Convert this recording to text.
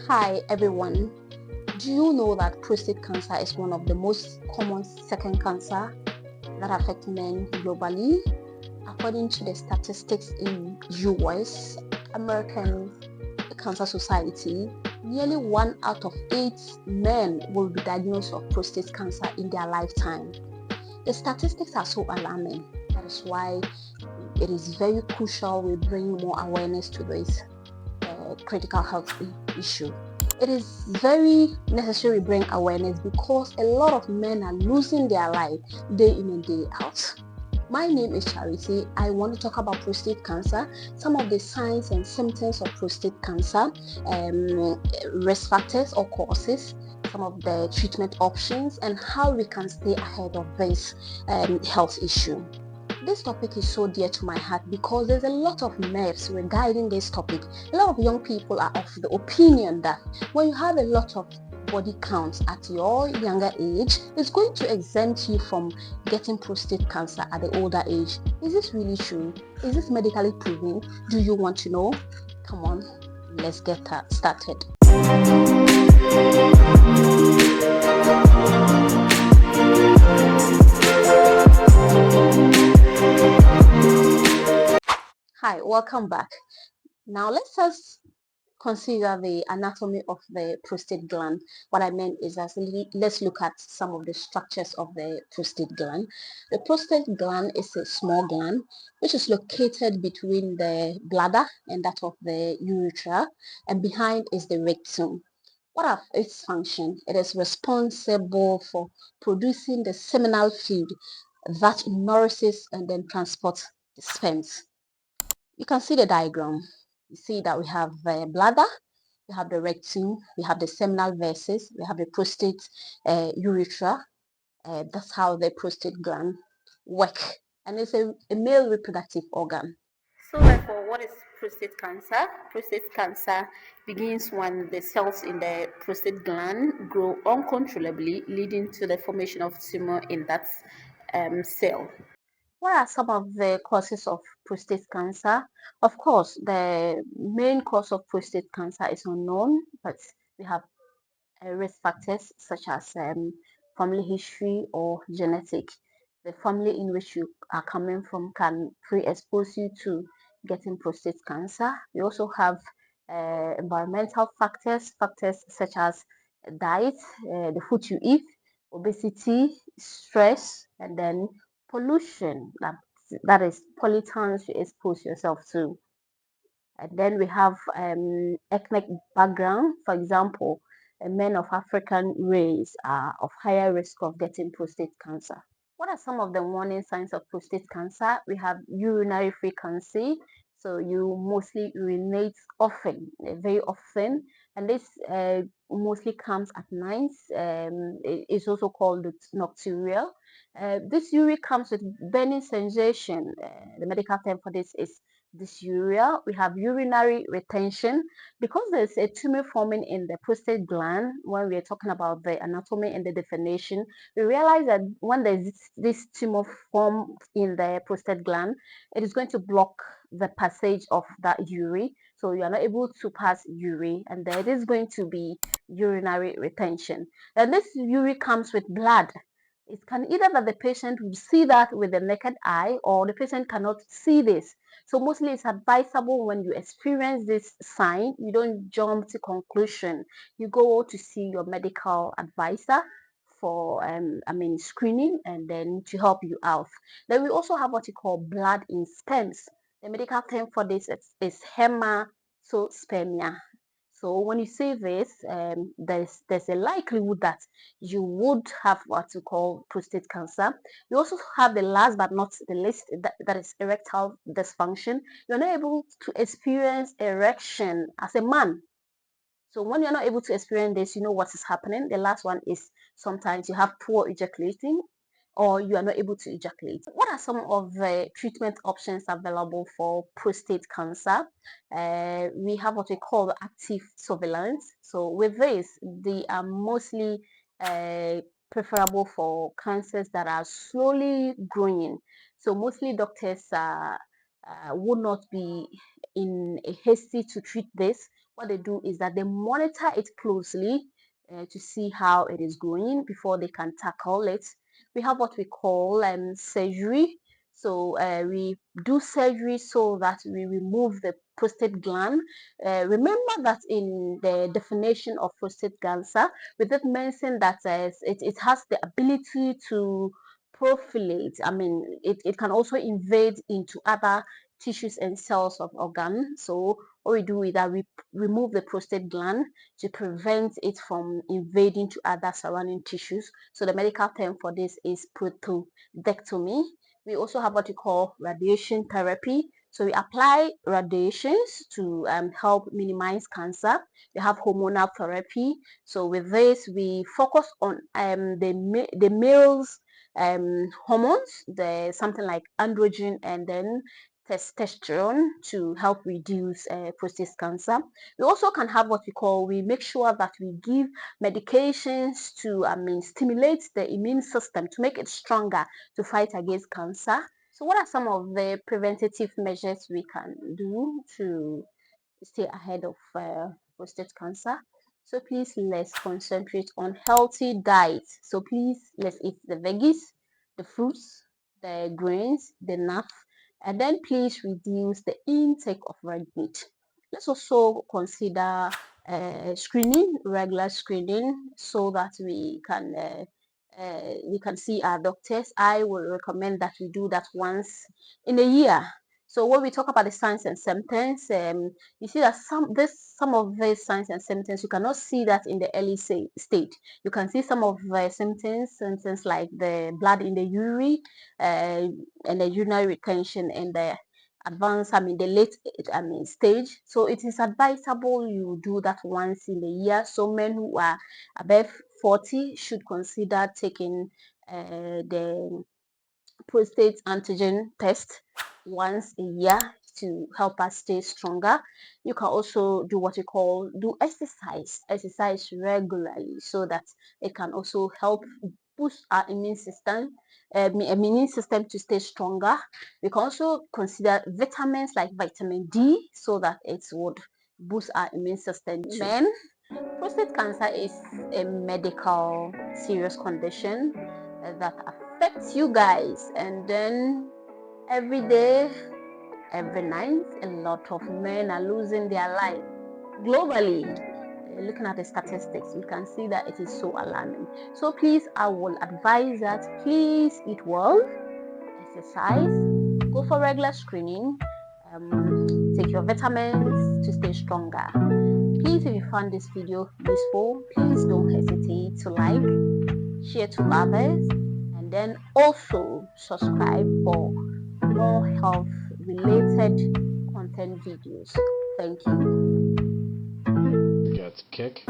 Hi everyone. Do you know that prostate cancer is one of the most common second cancer that affect men globally? According to the statistics in US, American Cancer Society, nearly 1 out of 8 men will be diagnosed with prostate cancer in their lifetime. The statistics are so alarming. That is why it is very crucial we bring more awareness to this critical health issue. It is very necessary to bring awareness because a lot of men are losing their life day in and day out. My name is Charity. I want to talk about prostate cancer, some of the signs and symptoms of prostate cancer, risk factors or causes, some of the treatment options, and how we can stay ahead of this health issue. This topic is so dear to my heart because there's a lot of myths regarding this topic. A lot of young people are of the opinion that when you have a lot of body counts at your younger age, it's going to exempt you from getting prostate cancer at the older age. Is this really true? Is this medically proven? Do you want to know? Come on, let's get started. Hi, welcome back. Now let's just consider the anatomy of the prostate gland. What I meant is that let's look at some of the structures of the prostate gland. The prostate gland is a small gland which is located between the bladder and that of the urethra, and behind is the rectum. What are its functions? It is responsible for producing the seminal fluid that nourishes and then transports the sperms. You can see the diagram. You see that we have the bladder, we have the rectum, we have the seminal vessels, we have the prostate urethra. That's how the prostate gland work, and it's a male reproductive organ. So therefore, what is prostate cancer? Prostate cancer begins when the cells in the prostate gland grow uncontrollably, leading to the formation of tumor in that cell. What are some of the causes of prostate cancer? Of course, the main cause of prostate cancer is unknown, but we have risk factors such as family history or genetic. The family in which you are coming from can pre-expose you to getting prostate cancer. We also have environmental factors such as diet, the food you eat, obesity, stress, and then pollution. That is pollutants you expose yourself to. And then we have ethnic background. For example, men of African race are of higher risk of getting prostate cancer. What are some of the warning signs of prostate cancer? We have urinary frequency. So you mostly urinate often, very often, and this mostly comes at night. It's also called nocturia. This urine comes with burning sensation. The medical term for this is dysuria. We have urinary retention because there's a tumor forming in the prostate gland. When we are talking about the anatomy and the definition, we realize that when there's this tumor formed in the prostate gland, it is going to block the passage of that urine, so you are not able to pass urine, and there is going to be urinary retention. And this urine comes with blood. It can either that the patient will see that with the naked eye, or the patient cannot see this. So mostly it's advisable when you experience this sign, you don't jump to conclusion. You go to see your medical advisor for screening and then to help you out. Then we also have what you call blood in sperms. The medical term for this is hematospermia. So when you say this, there's a likelihood that you would have what we call prostate cancer. You also have the last but not the least, that is erectile dysfunction. You're not able to experience erection as a man. So when you're not able to experience this, you know what is happening. The last one is sometimes you have poor ejaculating, or you are not able to ejaculate. What are some of the treatment options available for prostate cancer? We have what we call active surveillance. So with this, they are mostly preferable for cancers that are slowly growing. So mostly doctors would not be in a hasty to treat this what they do is that they monitor it closely to see how it is going before they can tackle it. We have what we call surgery. So we do surgery so that we remove the prostate gland. Remember that in the definition of prostate cancer, we did mention that it has the ability to profilate. I mean, it can also invade into other tissues and cells of organ. So what we do is that we remove the prostate gland to prevent it from invading to other surrounding tissues. So the medical term for this is prostatectomy. We also have what we call radiation therapy. So we apply radiations to help minimize cancer. We have hormonal therapy. So with this, we focus on the male's hormones, the something like androgen and then testosterone to help reduce prostate cancer. We also can have what we make sure that we give medications to stimulate the immune system to make it stronger to fight against cancer. So what are some of the preventative measures we can do to stay ahead of prostate cancer? So please let's concentrate on healthy diet. So please let's eat the veggies, the fruits, the grains, the nuts, and then please reduce the intake of red meat. Let's also consider regular screening, so that we can see our doctors. I will recommend that we do that once in a year. So when we talk about the signs and symptoms, you see that some of these signs and symptoms you cannot see that in the early stage. You can see some of the symptoms like the blood in the urine, and the urinary retention, and the advanced, the late stage. So it is advisable you do that once in a year. So men who are above 40 should consider taking the prostate antigen test once a year to help us stay stronger. You can also do what you call exercise regularly, so that it can also help boost our immune system to stay stronger. We can also consider vitamins like vitamin D, so that it would boost our immune system too. Men, prostate cancer is a medical serious condition that affects you guys, and then every day, every night, a lot of men are losing their life globally. Looking at the statistics, we can see that it is so alarming. So please, I will advise that please eat well, exercise, go for regular screening, take your vitamins to stay stronger. Please, if you found this video useful, please don't hesitate to like, share to others, and then also subscribe for more health related content videos. Thank you. Get kick.